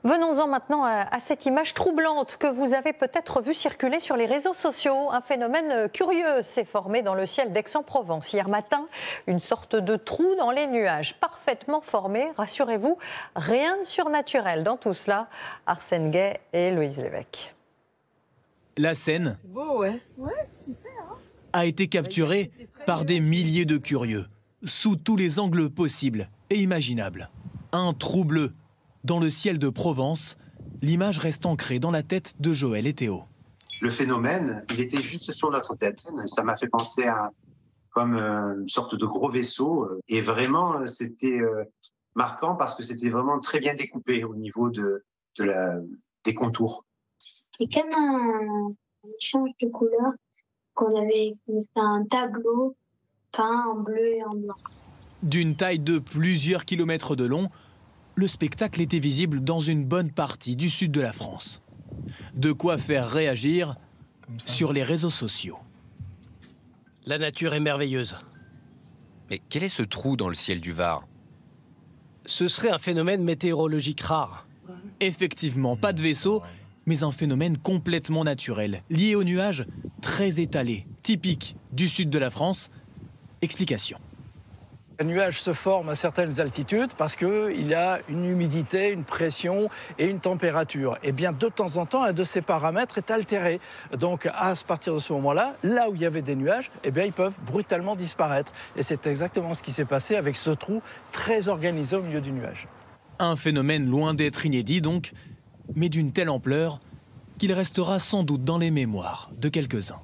Venons-en maintenant à cette image troublante que vous avez peut-être vue circuler sur les réseaux sociaux. Un phénomène curieux s'est formé dans le ciel d'Aix-en-Provence. Hier matin, une sorte de trou dans les nuages, parfaitement formé. Rassurez-vous, rien de surnaturel dans tout cela. Arsène Gay et Louise Lévesque. La scène beau, ouais. Ouais, super, hein. A été capturée par des milliers de curieux, sous tous les angles possibles et imaginables. Un trou bleu dans le ciel de Provence, l'image reste ancrée dans la tête de Joël et Théo. Le phénomène, il était juste sur notre tête. Ça m'a fait penser à comme une sorte de gros vaisseau. Et vraiment, c'était marquant parce que c'était vraiment très bien découpé au niveau des contours. C'est comme un échange de couleurs qu'on avait fait un tableau peint en bleu et en blanc. D'une taille de plusieurs kilomètres de long, le spectacle était visible dans une bonne partie du sud de la France. De quoi faire réagir sur les réseaux sociaux. La nature est merveilleuse. Mais quel est ce trou dans le ciel du Var? Ce serait un phénomène météorologique rare. Effectivement, pas de vaisseau, mais un phénomène complètement naturel, lié aux nuages très étalés, typiques du sud de la France. Explication. Un nuage se forme à certaines altitudes parce qu'il a une humidité, une pression et une température. Et bien de temps en temps, un de ces paramètres est altéré. Donc à partir de ce moment-là, là où il y avait des nuages, eh bien, ils peuvent brutalement disparaître. Et c'est exactement ce qui s'est passé avec ce trou très organisé au milieu du nuage. Un phénomène loin d'être inédit donc, mais d'une telle ampleur qu'il restera sans doute dans les mémoires de quelques-uns.